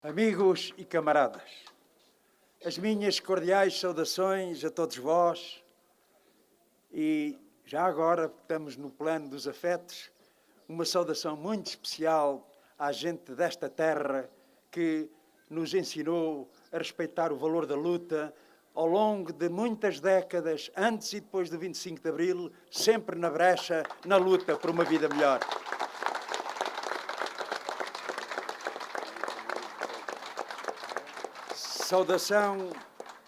Amigos e camaradas, as minhas cordiais saudações a todos vós e, já agora, estamos no plano dos afetos, uma saudação muito especial à gente desta terra que nos ensinou a respeitar o valor da luta ao longo de muitas décadas, antes e depois do 25 de Abril, sempre na brecha, na luta por uma vida melhor. Saudação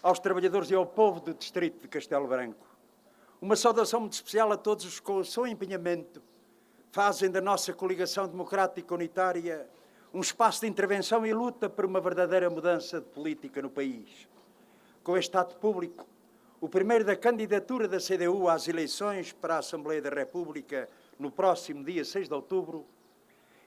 aos trabalhadores e ao povo do distrito de Castelo Branco. Uma saudação muito especial a todos os que, com o seu empenhamento, fazem da nossa coligação democrática unitária um espaço de intervenção e luta por uma verdadeira mudança de política no país. Com este ato público, o primeiro da candidatura da CDU às eleições para a Assembleia da República no próximo dia 6 de outubro,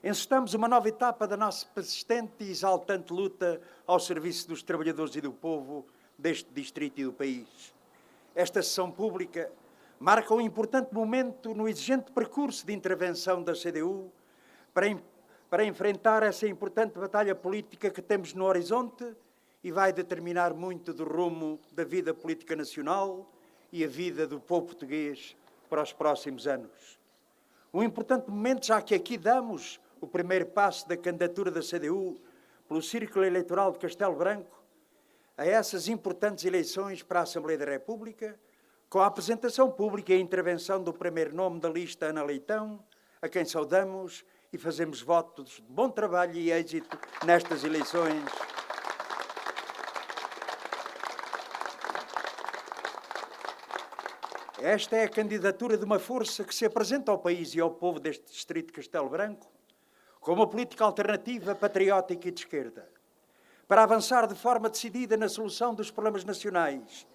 encetamos uma nova etapa da nossa persistente e exaltante luta ao serviço dos trabalhadores e do povo deste distrito e do país. Esta sessão pública marca um importante momento no exigente percurso de intervenção da CDU para enfrentar essa importante batalha política que temos no horizonte e vai determinar muito do rumo da vida política nacional e a vida do povo português para os próximos anos. Um importante momento, já que aqui damos o primeiro passo da candidatura da CDU pelo Círculo Eleitoral de Castelo Branco a essas importantes eleições para a Assembleia da República, com a apresentação pública e a intervenção do primeiro nome da lista, Ana Leitão, a quem saudamos e fazemos votos de bom trabalho e êxito nestas eleições. Esta é a candidatura de uma força que se apresenta ao país e ao povo deste distrito de Castelo Branco como uma política alternativa, patriótica e de esquerda, para avançar de forma decidida na solução dos problemas nacionais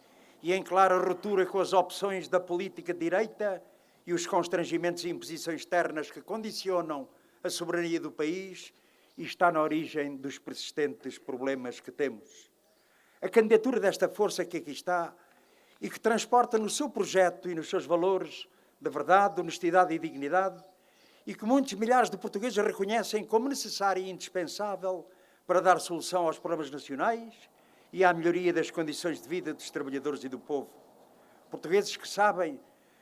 e em clara ruptura com as opções da política de direita e os constrangimentos e imposições externas que condicionam a soberania do país e está na origem dos persistentes problemas que temos. A candidatura desta força que aqui está e que transporta no seu projeto e nos seus valores de verdade, honestidade e dignidade, e que muitos milhares de portugueses reconhecem como necessária e indispensável para dar solução aos problemas nacionais e à melhoria das condições de vida dos trabalhadores e do povo. Portugueses que sabem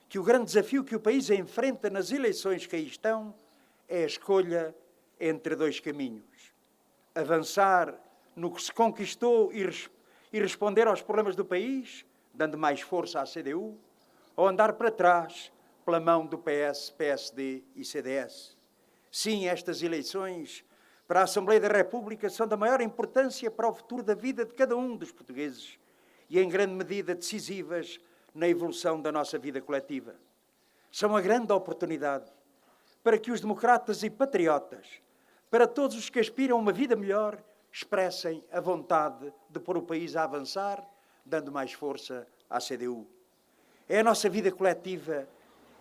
que o grande desafio que o país enfrenta nas eleições que aí estão é a escolha entre dois caminhos. Avançar no que se conquistou e responder aos problemas do país, dando mais força à CDU, ou andar para trás pela mão do PS, PSD e CDS. Sim, estas eleições para a Assembleia da República são da maior importância para o futuro da vida de cada um dos portugueses e, em grande medida, decisivas na evolução da nossa vida coletiva. São uma grande oportunidade para que os democratas e patriotas, para todos os que aspiram a uma vida melhor, expressem a vontade de pôr o país a avançar, dando mais força à CDU. É a nossa vida coletiva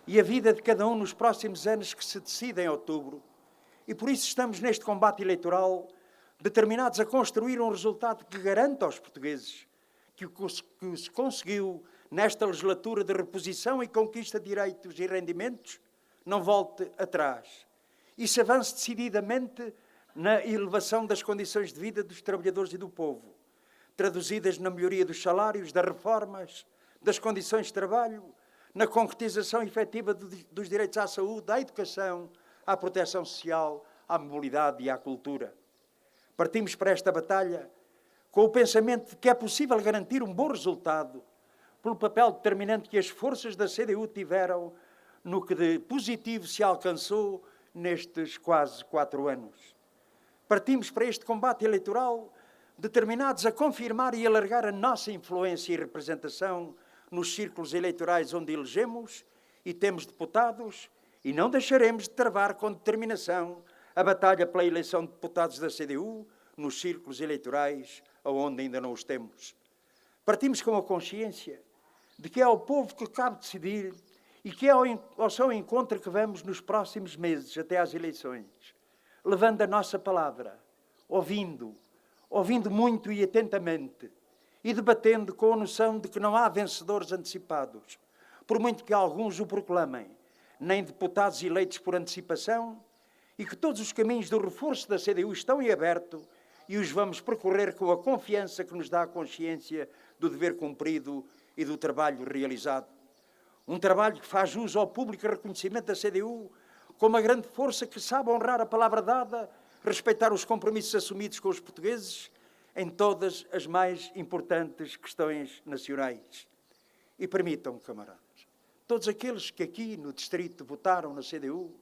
e a vida de cada um nos próximos anos que se decide em outubro, e por isso estamos neste combate eleitoral determinados a construir um resultado que garanta aos portugueses que o que se conseguiu nesta legislatura de reposição e conquista de direitos e rendimentos não volte atrás e se avance decididamente na elevação das condições de vida dos trabalhadores e do povo, traduzidas na melhoria dos salários, das reformas, das condições de trabalho, na concretização efetiva dos direitos à saúde, à educação, à proteção social, à mobilidade e à cultura. Partimos para esta batalha com o pensamento de que é possível garantir um bom resultado pelo papel determinante que as forças da CDU tiveram no que de positivo se alcançou nestes quase 4 anos. Partimos para este combate eleitoral determinados a confirmar e alargar a nossa influência e representação nos círculos eleitorais onde elegemos e temos deputados, e não deixaremos de travar com determinação a batalha pela eleição de deputados da CDU nos círculos eleitorais onde ainda não os temos. Partimos com a consciência de que é ao povo que cabe decidir e que é ao seu encontro que vamos nos próximos meses até às eleições, levando a nossa palavra, ouvindo muito e atentamente, e debatendo com a noção de que não há vencedores antecipados, por muito que alguns o proclamem, nem deputados eleitos por antecipação, e que todos os caminhos do reforço da CDU estão em aberto e os vamos percorrer com a confiança que nos dá a consciência do dever cumprido e do trabalho realizado. Um trabalho que faz jus ao público reconhecimento da CDU como uma grande força que sabe honrar a palavra dada, respeitar os compromissos assumidos com os portugueses em todas as mais importantes questões nacionais. E permitam-me, camaradas, todos aqueles que aqui no distrito votaram na CDU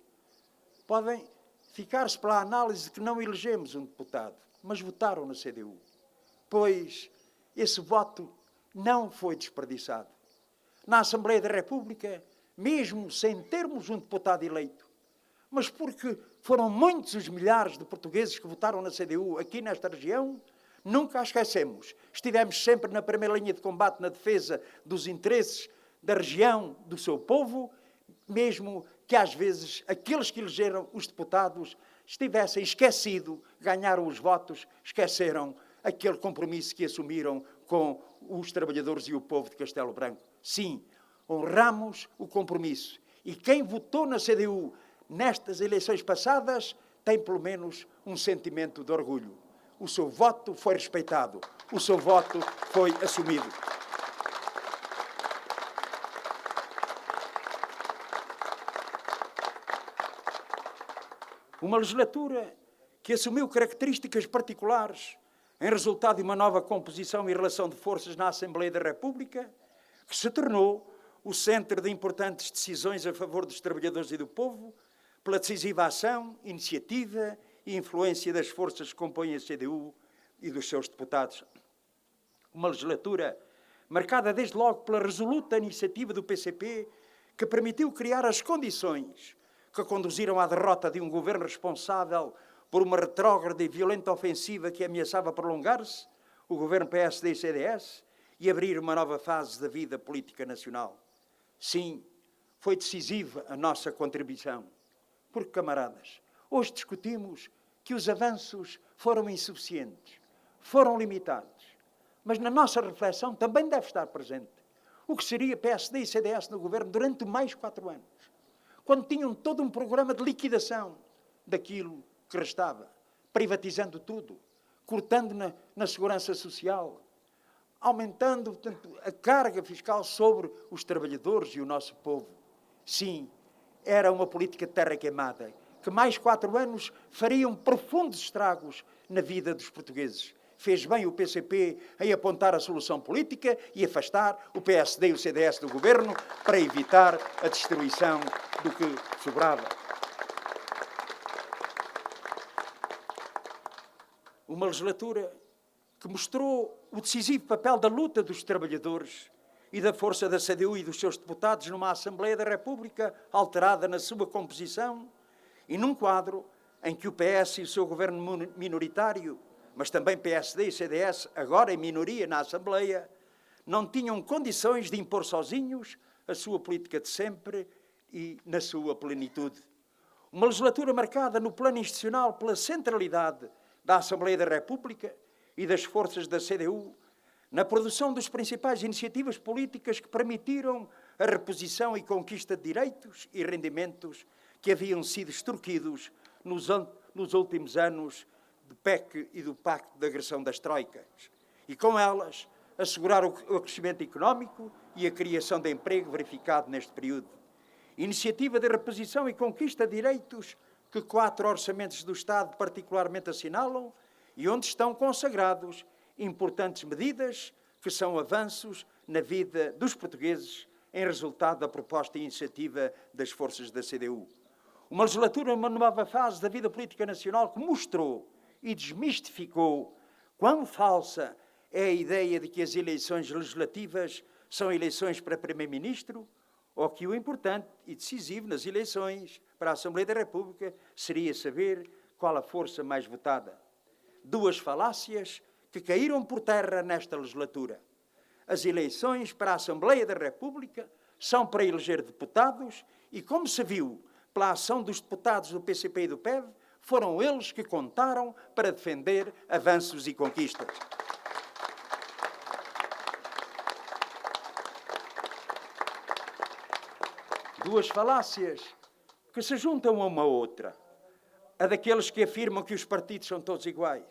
podem ficar-se pela análise de que não elegemos um deputado, mas votaram na CDU, pois esse voto não foi desperdiçado. Na Assembleia da República, mesmo sem termos um deputado eleito, mas porque foram muitos os milhares de portugueses que votaram na CDU aqui nesta região, nunca a esquecemos. Estivemos sempre na primeira linha de combate na defesa dos interesses da região, do seu povo, mesmo que às vezes aqueles que elegeram os deputados estivessem esquecido, ganharam os votos, esqueceram aquele compromisso que assumiram com os trabalhadores e o povo de Castelo Branco. Sim, honramos o compromisso. E quem votou na CDU nestas eleições passadas tem pelo menos um sentimento de orgulho. O seu voto foi respeitado, o seu voto foi assumido. Uma legislatura que assumiu características particulares em resultado de uma nova composição e relação de forças na Assembleia da República, que se tornou o centro de importantes decisões a favor dos trabalhadores e do povo, pela decisiva ação, iniciativa e influência das forças que compõem a CDU e dos seus deputados. Uma legislatura marcada desde logo pela resoluta iniciativa do PCP, que permitiu criar as condições que conduziram à derrota de um governo responsável por uma retrógrada e violenta ofensiva que ameaçava prolongar-se, o governo PSD e CDS, e abrir uma nova fase da vida política nacional. Sim, foi decisiva a nossa contribuição. Porque, camaradas, hoje discutimos que os avanços foram insuficientes, foram limitados. Mas na nossa reflexão também deve estar presente o que seria PSD e CDS no governo durante mais 4 anos, quando tinham todo um programa de liquidação daquilo que restava, privatizando tudo, cortando na segurança social, aumentando, portanto, a carga fiscal sobre os trabalhadores e o nosso povo. Sim, era uma política de terra queimada, que mais 4 anos fariam profundos estragos na vida dos portugueses. Fez bem o PCP em apontar a solução política e afastar o PSD e o CDS do governo para evitar a destruição do que sobrava. Uma legislatura que mostrou o decisivo papel da luta dos trabalhadores e da força da CDU e dos seus deputados numa Assembleia da República alterada na sua composição e num quadro em que o PS e o seu governo minoritário, mas também PSD e CDS, agora em minoria na Assembleia, não tinham condições de impor sozinhos a sua política de sempre e na sua plenitude. Uma legislatura marcada no plano institucional pela centralidade da Assembleia da República e das forças da CDU, na produção das principais iniciativas políticas que permitiram a reposição e conquista de direitos e rendimentos que haviam sido extorquidos nos últimos anos do PEC e do Pacto de Agressão das Troicas. E com elas, assegurar o crescimento económico e a criação de emprego verificado neste período. Iniciativa de reposição e conquista de direitos que 4 orçamentos do Estado particularmente assinalam e onde estão consagrados importantes medidas que são avanços na vida dos portugueses em resultado da proposta e iniciativa das forças da CDU. Uma legislatura, uma nova fase da vida política nacional que mostrou e desmistificou quão falsa é a ideia de que as eleições legislativas são eleições para Primeiro-Ministro ou que o importante e decisivo nas eleições para a Assembleia da República seria saber qual a força mais votada. 2 falácias que caíram por terra nesta legislatura. As eleições para a Assembleia da República são para eleger deputados e, como se viu pela ação dos deputados do PCP e do PEV, foram eles que contaram para defender avanços e conquistas. Duas falácias que se juntam a uma outra. A daqueles que afirmam que os partidos são todos iguais,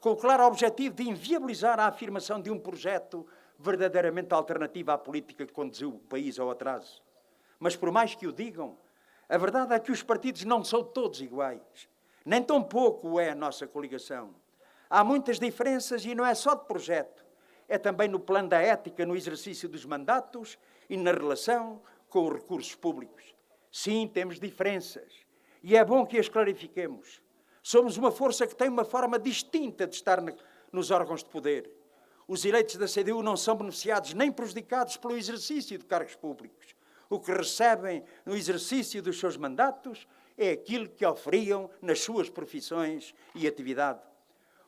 com o claro objetivo de inviabilizar a afirmação de um projeto verdadeiramente alternativo à política que conduziu o país ao atraso. Mas por mais que o digam, a verdade é que os partidos não são todos iguais. Nem tampouco é a nossa coligação. Há muitas diferenças e não é só de projeto. É também no plano da ética, no exercício dos mandatos e na relação com os recursos públicos. Sim, temos diferenças. E é bom que as clarifiquemos. Somos uma força que tem uma forma distinta de estar nos órgãos de poder. Os eleitos da CDU não são beneficiados nem prejudicados pelo exercício de cargos públicos. O que recebem no exercício dos seus mandatos é aquilo que oferiam nas suas profissões e atividade.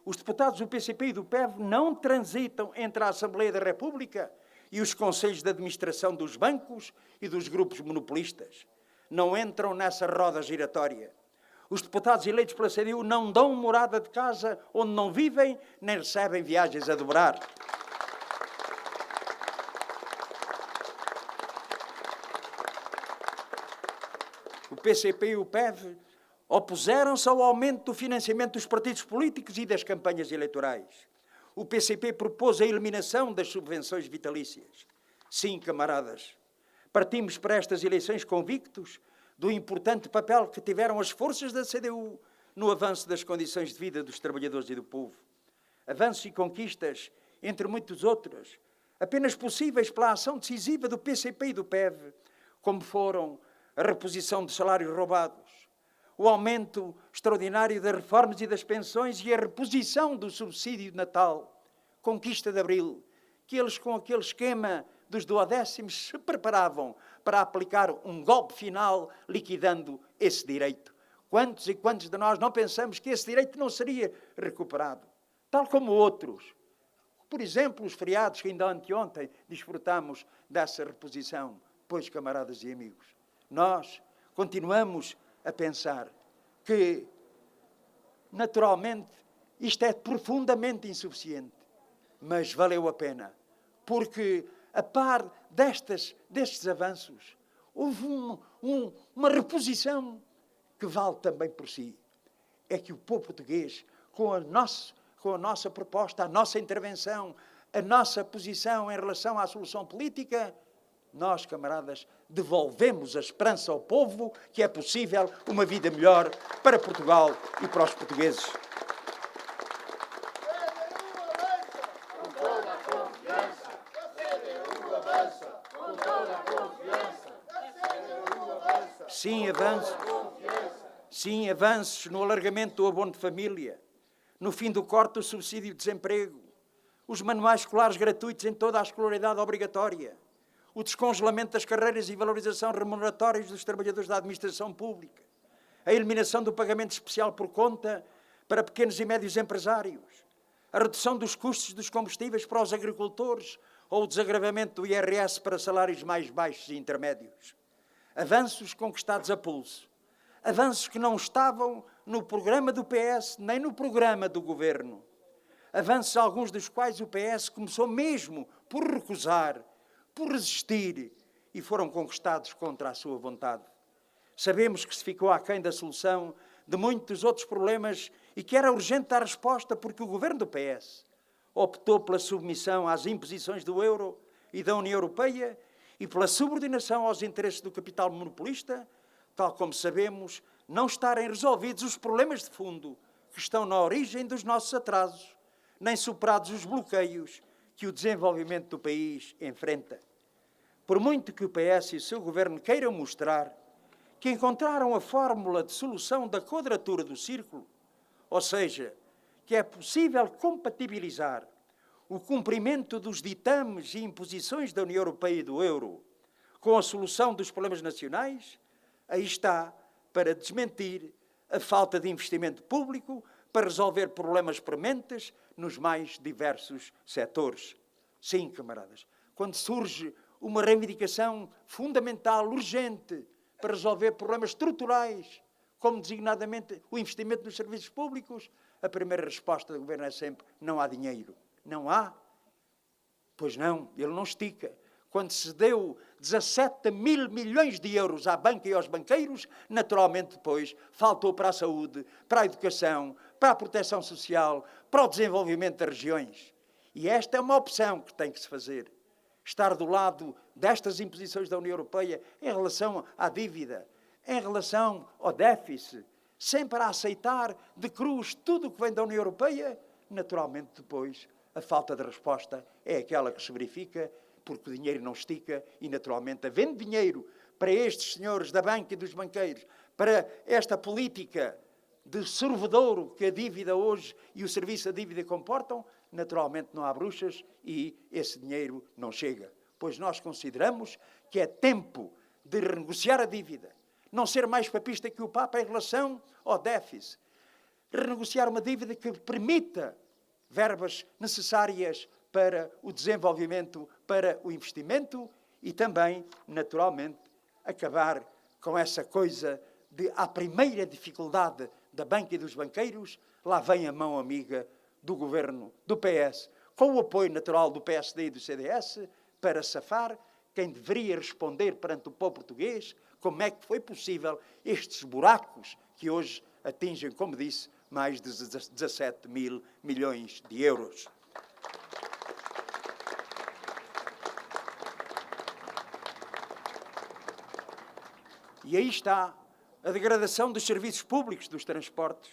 Os deputados do PCP e do PEV não transitam entre a Assembleia da República e os conselhos de administração dos bancos e dos grupos monopolistas. Não entram nessa roda giratória. Os deputados eleitos pela CDU não dão morada de casa onde não vivem, nem recebem viagens a dobrar. O PCP e o PEV opuseram-se ao aumento do financiamento dos partidos políticos e das campanhas eleitorais. O PCP propôs a eliminação das subvenções vitalícias. Sim, camaradas, partimos para estas eleições convictos do importante papel que tiveram as forças da CDU no avanço das condições de vida dos trabalhadores e do povo. Avanços e conquistas, entre muitos outros, apenas possíveis pela ação decisiva do PCP e do PEV, como foram a reposição de salários roubados, o aumento extraordinário das reformas e das pensões e a reposição do subsídio de Natal, conquista de Abril, que eles com aquele esquema dos duodécimos se preparavam para aplicar um golpe final liquidando esse direito. Quantos e quantos de nós não pensamos que esse direito não seria recuperado? Tal como outros. Por exemplo, os feriados que ainda anteontem desfrutamos dessa reposição. Pois, camaradas e amigos, nós continuamos a pensar que, naturalmente, isto é profundamente insuficiente, mas valeu a pena, porque, a par destes avanços, houve uma reposição que vale também por si. É que o povo português, com a nossa proposta, a nossa intervenção, a nossa posição em relação à solução política, nós, camaradas, devolvemos a esperança ao povo que é possível uma vida melhor para Portugal e para os portugueses. Sim, avanços no alargamento do abono de família, no fim do corte do subsídio de desemprego, os manuais escolares gratuitos em toda a escolaridade obrigatória, o descongelamento das carreiras e valorização remuneratórias dos trabalhadores da administração pública, a eliminação do pagamento especial por conta para pequenos e médios empresários, a redução dos custos dos combustíveis para os agricultores ou o desagravamento do IRS para salários mais baixos e intermédios. Avanços conquistados a pulso. Avanços que não estavam no programa do PS nem no programa do Governo. Avanços alguns dos quais o PS começou mesmo por recusar, por resistir, e foram conquistados contra a sua vontade. Sabemos que se ficou aquém da solução de muitos outros problemas e que era urgente dar resposta porque o Governo do PS optou pela submissão às imposições do euro e da União Europeia e pela subordinação aos interesses do capital monopolista, tal como sabemos, não estarem resolvidos os problemas de fundo que estão na origem dos nossos atrasos, nem superados os bloqueios que o desenvolvimento do país enfrenta. Por muito que o PS e o seu governo queiram mostrar que encontraram a fórmula de solução da quadratura do círculo, ou seja, que é possível compatibilizar o cumprimento dos ditames e imposições da União Europeia e do euro com a solução dos problemas nacionais, aí está para desmentir a falta de investimento público para resolver problemas prementes nos mais diversos setores. Sim, camaradas, quando surge uma reivindicação fundamental, urgente, para resolver problemas estruturais, como designadamente o investimento nos serviços públicos, a primeira resposta do Governo é sempre: não há dinheiro. Não há? Pois não, ele não estica. Quando se deu 17 mil milhões de euros à banca e aos banqueiros, naturalmente depois faltou para a saúde, para a educação, para a proteção social, para o desenvolvimento das regiões. E esta é uma opção que tem que se fazer. Estar do lado destas imposições da União Europeia em relação à dívida, em relação ao déficit, sempre a aceitar de cruz tudo o que vem da União Europeia, naturalmente depois a falta de resposta é aquela que se verifica, porque o dinheiro não estica e, naturalmente, havendo dinheiro para estes senhores da banca e dos banqueiros, para esta política de sorvedouro que a dívida hoje e o serviço da dívida comportam, naturalmente não há bruxas e esse dinheiro não chega. Pois nós consideramos que é tempo de renegociar a dívida, não ser mais papista que o Papa em relação ao déficit, renegociar uma dívida que permita verbas necessárias para o desenvolvimento, para o investimento e também, naturalmente, acabar com essa coisa de, à primeira dificuldade da banca e dos banqueiros, lá vem a mão amiga do governo do PS, com o apoio natural do PSD e do CDS, para safar quem deveria responder perante o povo português como é que foi possível estes buracos que hoje atingem, como disse, mais de 17 mil milhões de euros. E aí está a degradação dos serviços públicos dos transportes,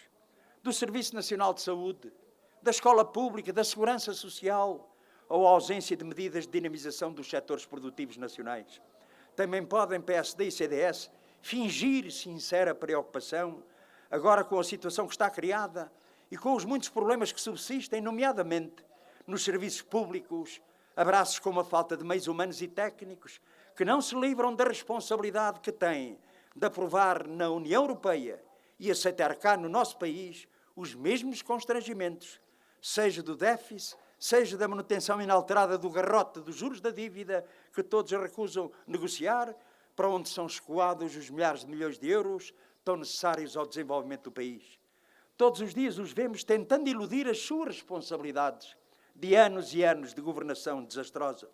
do Serviço Nacional de Saúde, da escola pública, da segurança social, ou a ausência de medidas de dinamização dos setores produtivos nacionais. Também podem PSD e CDS fingir sincera preocupação, agora com a situação que está criada e com os muitos problemas que subsistem, nomeadamente nos serviços públicos, abraços como a falta de meios humanos e técnicos, que não se livram da responsabilidade que têm de aprovar na União Europeia e aceitar cá no nosso país os mesmos constrangimentos, seja do déficit, seja da manutenção inalterada do garrote dos juros da dívida, que todos recusam negociar, para onde são escoados os milhares de milhões de euros tão necessários ao desenvolvimento do país. Todos os dias os vemos tentando eludir as suas responsabilidades de anos e anos de governação desastrosa.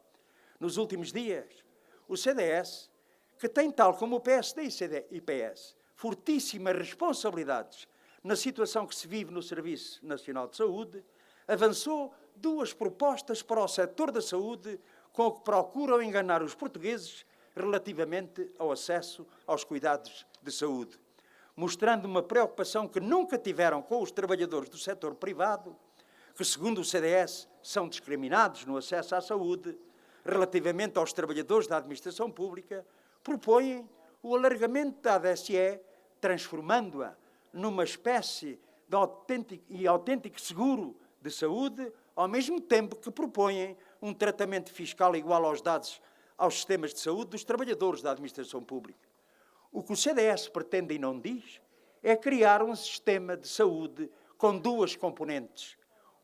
Nos últimos dias, o CDS, que tem, tal como o PSD e PS, fortíssimas responsabilidades na situação que se vive no Serviço Nacional de Saúde, avançou duas propostas para o setor da saúde com o que procuram enganar os portugueses relativamente ao acesso aos cuidados de saúde, mostrando uma preocupação que nunca tiveram com os trabalhadores do setor privado, que, segundo o CDS, são discriminados no acesso à saúde, relativamente aos trabalhadores da administração pública, propõem o alargamento da ADSE, transformando-a numa espécie de autêntico seguro de saúde, ao mesmo tempo que propõem um tratamento fiscal igual aos dados aos sistemas de saúde dos trabalhadores da administração pública. O que o CDS pretende e não diz é criar um sistema de saúde com duas componentes.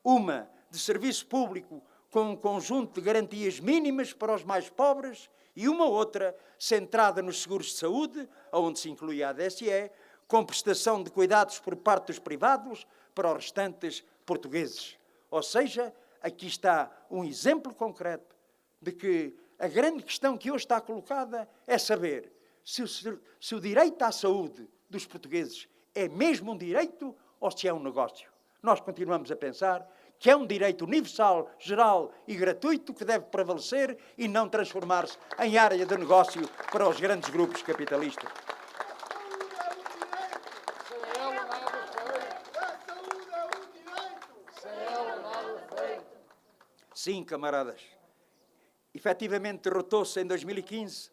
Uma de serviço público com um conjunto de garantias mínimas para os mais pobres e uma outra centrada nos seguros de saúde, onde se inclui a ADSE, com prestação de cuidados por parte dos privados para os restantes portugueses. Ou seja, aqui está um exemplo concreto de que a grande questão que hoje está colocada é saber se o direito à saúde dos portugueses é mesmo um direito ou se é um negócio. Nós continuamos a pensar que é um direito universal, geral e gratuito que deve prevalecer e não transformar-se em área de negócio para os grandes grupos capitalistas. Sim, camaradas. Efetivamente derrotou-se em 2015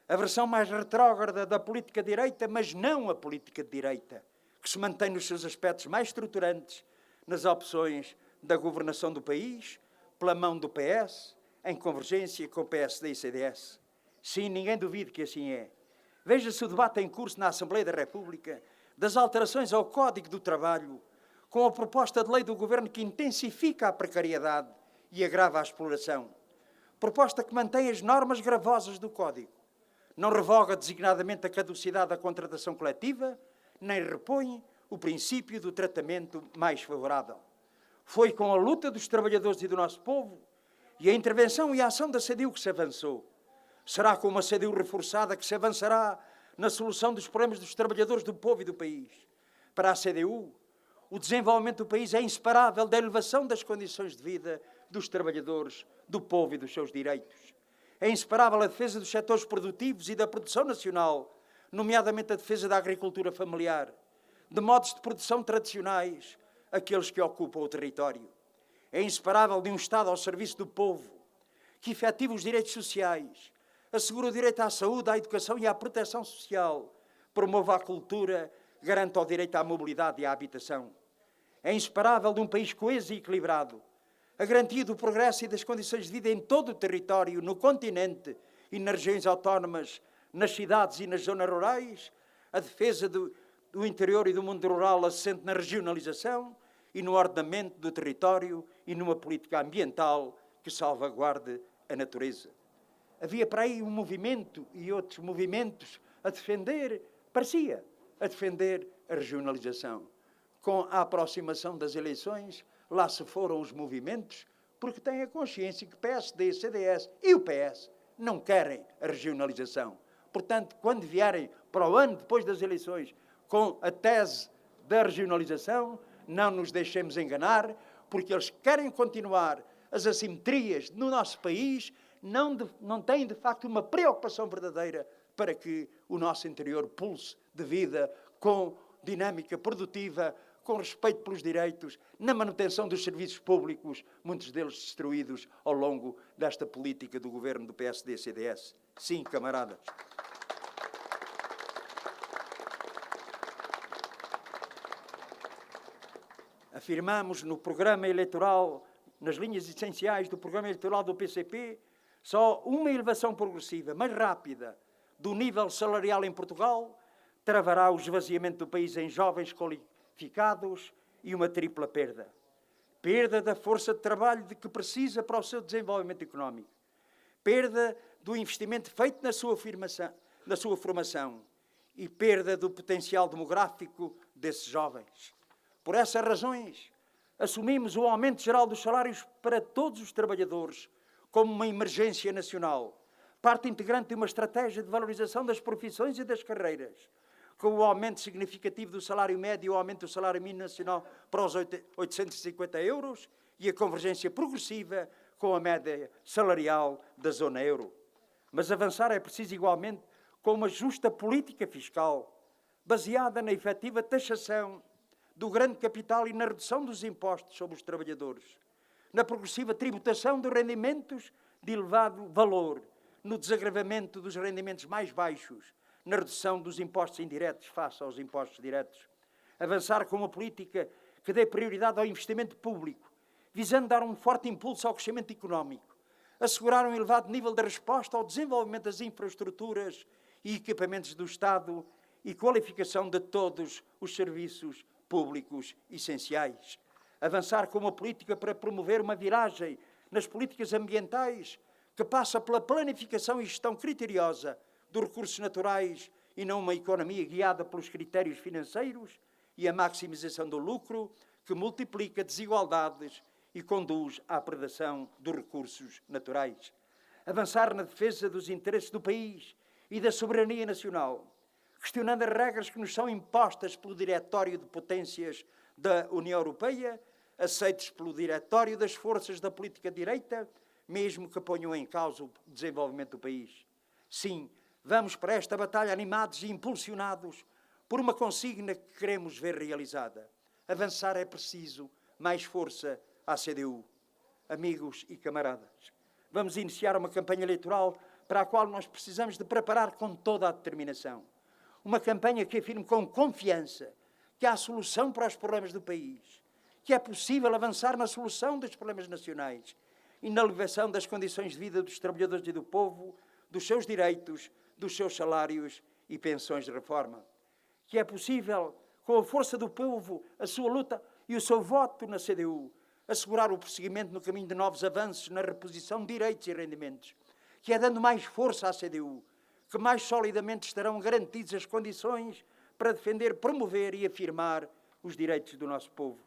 a versão mais retrógrada da política de direita, mas não a política de direita, que se mantém nos seus aspectos mais estruturantes, nas opções da governação do país, pela mão do PS, em convergência com o PSD e CDS. Sim, ninguém duvide que assim é. Veja-se o debate em curso na Assembleia da República das alterações ao Código do Trabalho, com a proposta de lei do Governo que intensifica a precariedade e agrava a exploração. Proposta que mantém as normas gravosas do Código. Não revoga designadamente a caducidade da contratação coletiva, nem repõe o princípio do tratamento mais favorável. Foi com a luta dos trabalhadores e do nosso povo e a intervenção e a ação da CDU que se avançou. Será com uma CDU reforçada que se avançará na solução dos problemas dos trabalhadores do povo e do país. Para a CDU, O desenvolvimento do país é inseparável da elevação das condições de vida dos trabalhadores, do povo e dos seus direitos. É inseparável a defesa dos setores produtivos e da produção nacional, nomeadamente a defesa da agricultura familiar, de modos de produção tradicionais, aqueles que ocupam o território. É inseparável de um Estado ao serviço do povo, que efetiva os direitos sociais, assegura o direito à saúde, à educação e à proteção social, promova a cultura, garanta o direito à mobilidade e à habitação. É inseparável de um país coeso e equilibrado, a garantia do progresso e das condições de vida em todo o território, no continente e nas regiões autónomas, nas cidades e nas zonas rurais, a defesa do interior e do mundo rural assente na regionalização e no ordenamento do território e numa política ambiental que salvaguarde a natureza. Havia para aí um movimento e outros movimentos a defender, parecia, a defender a regionalização. Com a aproximação das eleições, lá se foram os movimentos, porque têm a consciência que PSD, CDS e o PS não querem a regionalização. Portanto, quando vierem para o ano depois das eleições com a tese da regionalização, não nos deixemos enganar, porque eles querem continuar as assimetrias no nosso país, não têm de facto uma preocupação verdadeira para que o nosso interior pulse de vida com dinâmica produtiva, com respeito pelos direitos, na manutenção dos serviços públicos, muitos deles destruídos ao longo desta política do governo do PSD-CDS. Sim, camaradas. Afirmamos no programa eleitoral, nas linhas essenciais do programa eleitoral do PCP, só uma elevação progressiva, mas rápida, do nível salarial em Portugal, travará o esvaziamento do país em jovens qualificados e uma tripla perda. Perda da força de trabalho de que precisa para o seu desenvolvimento económico. Perda do investimento feito na sua formação. E perda do potencial demográfico desses jovens. Por essas razões, assumimos o aumento geral dos salários para todos os trabalhadores como uma emergência nacional, parte integrante de uma estratégia de valorização das profissões e das carreiras, com o aumento significativo do salário médio e o aumento do salário mínimo nacional para os 850 euros e a convergência progressiva com a média salarial da zona euro. Mas avançar é preciso igualmente com uma justa política fiscal, baseada na efetiva taxação do grande capital e na redução dos impostos sobre os trabalhadores, na progressiva tributação dos rendimentos de elevado valor, no desagravamento dos rendimentos mais baixos, na redução dos impostos indiretos face aos impostos diretos. Avançar com uma política que dê prioridade ao investimento público, visando dar um forte impulso ao crescimento económico, assegurar um elevado nível de resposta ao desenvolvimento das infraestruturas e equipamentos do Estado e qualificação de todos os serviços públicos essenciais. Avançar com uma política para promover uma viragem nas políticas ambientais que passa pela planificação e gestão criteriosa dos recursos naturais e não uma economia guiada pelos critérios financeiros e a maximização do lucro que multiplica desigualdades e conduz à predação dos recursos naturais. Avançar na defesa dos interesses do país e da soberania nacional, questionando as regras que nos são impostas pelo Diretório de Potências da União Europeia, aceites pelo Diretório das Forças da Política Direita, mesmo que ponham em causa o desenvolvimento do país. Sim, vamos para esta batalha animados e impulsionados por uma consigna que queremos ver realizada. Avançar é preciso, mais força à CDU. Amigos e camaradas, vamos iniciar uma campanha eleitoral para a qual nós precisamos de preparar com toda a determinação. Uma campanha que afirme com confiança que há solução para os problemas do país, que é possível avançar na solução dos problemas nacionais e na elevação das condições de vida dos trabalhadores e do povo, dos seus direitos, dos seus salários e pensões de reforma. Que é possível, com a força do povo, a sua luta e o seu voto na CDU, assegurar o prosseguimento no caminho de novos avanços na reposição de direitos e rendimentos. Que é dando mais força à CDU, que mais solidamente estarão garantidas as condições para defender, promover e afirmar os direitos do nosso povo.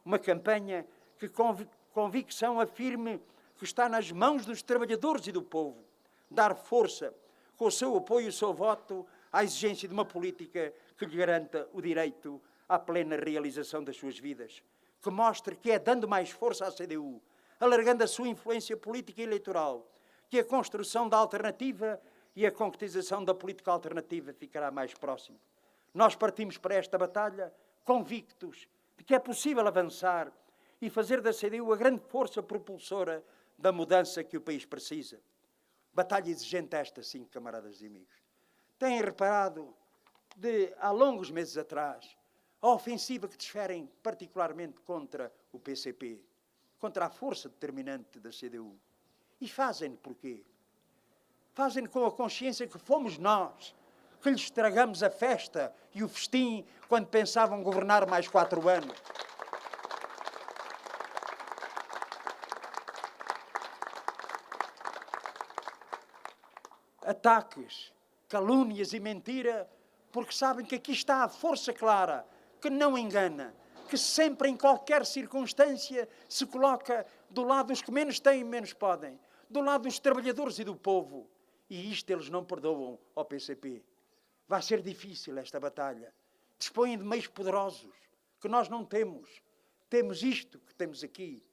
Uma campanha que com convicção afirme que está nas mãos dos trabalhadores e do povo dar força, com o seu apoio e o seu voto, à exigência de uma política que lhe garanta o direito à plena realização das suas vidas, que mostre que é dando mais força à CDU, alargando a sua influência política e eleitoral, que a construção da alternativa e a concretização da política alternativa ficará mais próximo. Nós partimos para esta batalha convictos de que é possível avançar e fazer da CDU a grande força propulsora da mudança que o país precisa. Batalha exigente esta, sim, camaradas e amigos. Têm reparado, há longos meses atrás, a ofensiva que desferem particularmente contra o PCP, contra a força determinante da CDU. E fazem-no porquê? Fazem-no com a consciência que fomos nós que lhes estragamos a festa e o festim quando pensavam governar mais 4 anos. Ataques, calúnias e mentira, porque sabem que aqui está a força clara, que não engana, que sempre, em qualquer circunstância, se coloca do lado dos que menos têm e menos podem, do lado dos trabalhadores e do povo. E isto eles não perdoam ao PCP. Vai ser difícil esta batalha. Dispõem de meios poderosos, que nós não temos. Temos isto que temos aqui.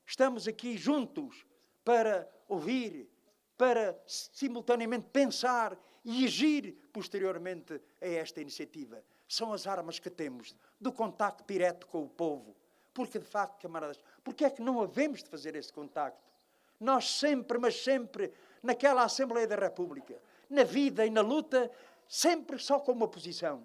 Estamos aqui juntos para ouvir, para simultaneamente pensar e agir posteriormente a esta iniciativa. São as armas que temos do contacto direto com o povo. Porque, de facto, camaradas, porque é que não havemos de fazer esse contacto? Nós sempre, mas sempre, naquela Assembleia da República, na vida e na luta, sempre só com uma posição.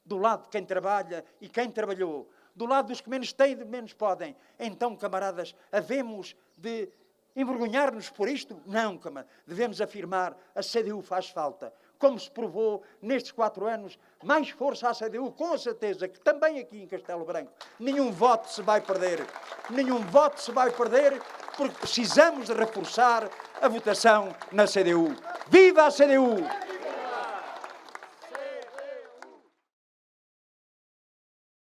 Do lado de quem trabalha e quem trabalhou. Do lado dos que menos têm e de menos podem. Então, camaradas, havemos de envergonhar-nos por isto? Não, camarada. Devemos afirmar, a CDU faz falta. Como se provou nestes 4 anos, mais força à CDU, com a certeza que também aqui em Castelo Branco nenhum voto se vai perder. Nenhum voto se vai perder, porque precisamos de reforçar a votação na CDU. Viva a CDU!